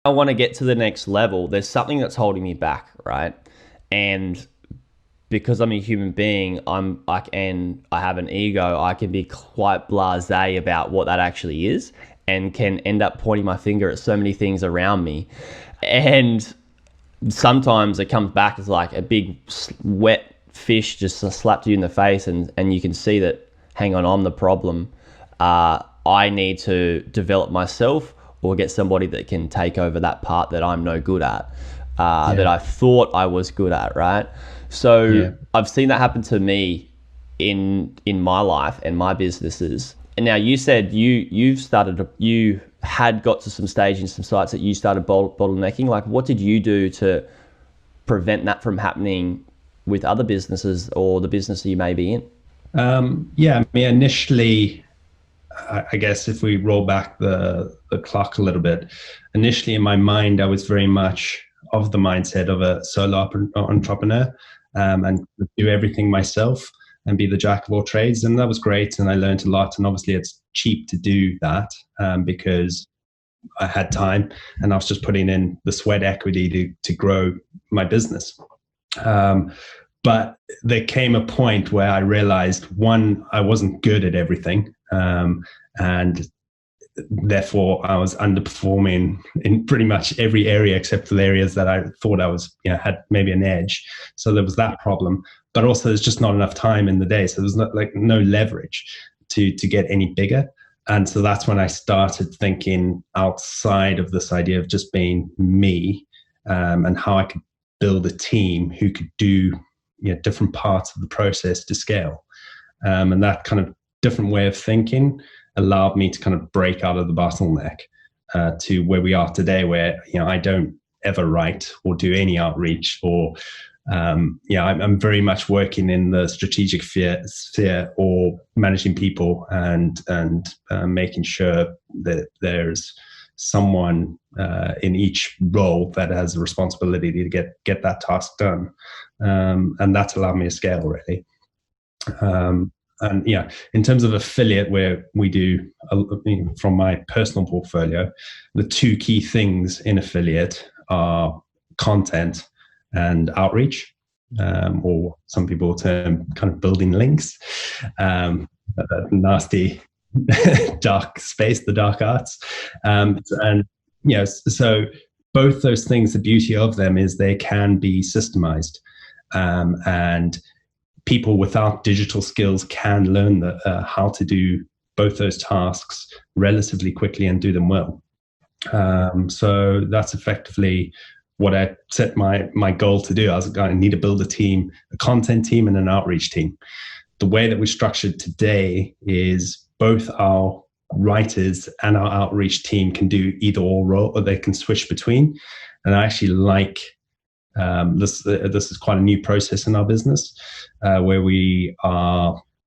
I want to get to the next level, there's something that's holding me back, right? And because I'm a human being, and I have an ego, I can be quite blasé about what that actually is, and can end up pointing my finger at so many things around me. And sometimes it comes back as like a big wet fish just slapped you in the face, and you can see that, hang on, I'm the problem. I need to develop myself, or get somebody that can take over that part that I'm no good at, that Yeah. I thought I was good at, right? So Yeah. I've seen that happen to me in my life and my businesses. And now you said you had got to some stage in some sites that you started bottlenecking. Like, what did you do to prevent that from happening with other businesses or the business you may be in? Yeah, I mean, initially, I guess if we roll back the clock a little bit, initially in my mind, I was very much of the mindset of a entrepreneur, and do everything myself and be the jack of all trades. And that was great. And I learned a lot. And obviously, it's cheap to do that, because I had time and I was just putting in the sweat equity to grow my business. Um, but there came a point where I realized, one, I wasn't good at everything. And therefore I was underperforming in pretty much every area except for the areas that I thought I was, had maybe an edge. So there was that problem. But also there's just not enough time in the day. So there's not, like, no leverage to get any bigger. And so that's when I started thinking outside of this idea of just being me, and how I could build a team who could do, different parts of the process to scale. And that kind of different way of thinking allowed me to kind of break out of the bottleneck, to where we are today, where I don't ever write or do any outreach, or I'm very much working in the strategic sphere, or managing people, and making sure that there's someone in each role that has the responsibility to get that task done, and that's allowed me to scale, really. And yeah, in terms of affiliate, where we do, from my personal portfolio, the two key things in affiliate are content and outreach, or some people term kind of building links, that nasty dark space, the dark arts. And so both those things, the beauty of them is they can be systemized, and people without digital skills can learn how to do both those tasks relatively quickly and do them well. So that's effectively what I set my goal to do. I was going to need to build a team, a content team and an outreach team. The way that we're structured today is both our writers and our outreach team can do either or role, or they can switch between. And I actually like, this is quite a new process in our business, where we've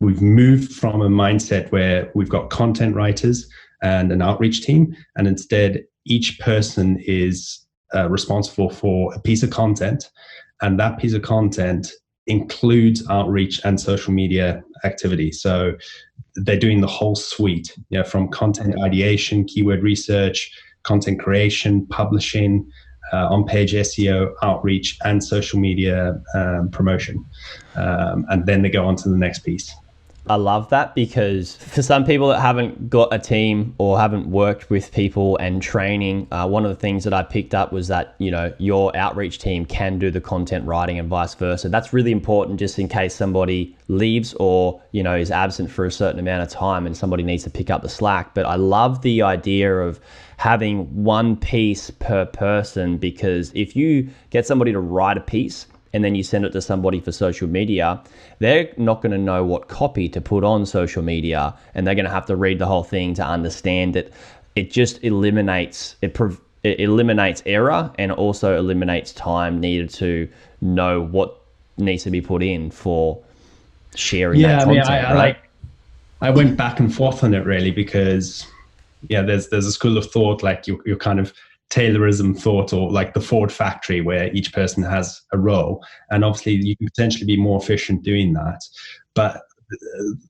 moved from a mindset where we've got content writers and an outreach team, and instead each person is responsible for a piece of content, and that piece of content includes outreach and social media activity. So they're doing the whole suite, from content ideation, keyword research, content creation, publishing, on-page SEO, outreach, and social media promotion. And then they go on to the next piece. I love that, because for some people that haven't got a team or haven't worked with people and training, one of the things that I picked up was that, your outreach team can do the content writing and vice versa. That's really important, just in case somebody leaves or, is absent for a certain amount of time and somebody needs to pick up the slack. But I love the idea of having one piece per person, because if you get somebody to write a piece and then you send it to somebody for social media, they're not going to know what copy to put on social media, and they're going to have to read the whole thing to understand it. It just eliminates it eliminates error, and also eliminates time needed to know what needs to be put in for sharing that Yeah, I mean, content, right? I went back and forth on it, really, because there's a school of thought, like your kind of Taylorism thought, or like the Ford factory, where each person has a role, and obviously you can potentially be more efficient doing that. But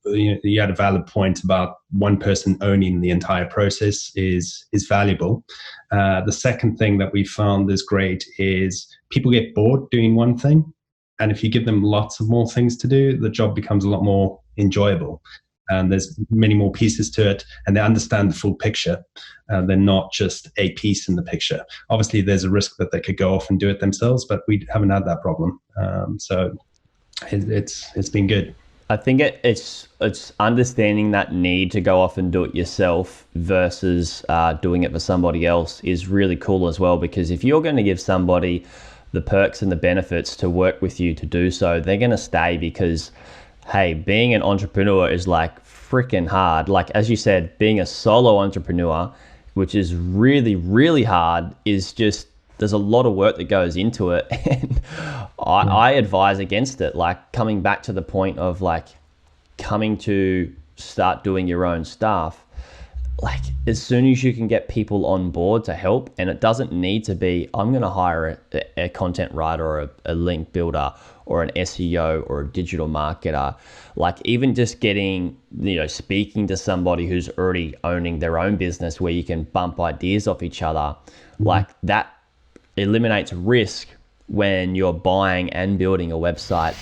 you had a valid point about one person owning the entire process is valuable. The second thing that we found is great is people get bored doing one thing. And if you give them lots of more things to do, the job becomes a lot more enjoyable. And there's many more pieces to it, and they understand the full picture. They're not just a piece in the picture. Obviously, there's a risk that they could go off and do it themselves, but we haven't had that problem. So it's been good. I think it's understanding that need to go off and do it yourself versus doing it for somebody else is really cool as well, because if you're going to give somebody the perks and the benefits to work with you to do so, they're going to stay because, hey, being an entrepreneur is like freaking hard. Like, as you said, being a solo entrepreneur, which is really, really hard, is just, there's a lot of work that goes into it. And I advise against it. Like, coming back to the point of like coming to start doing your own stuff, like as soon as you can get people on board to help, and it doesn't need to be, I'm going to hire a content writer or a link builder or an SEO or a digital marketer. Like, even just getting, speaking to somebody who's already owning their own business where you can bump ideas off each other, like that eliminates risk when you're buying and building a website.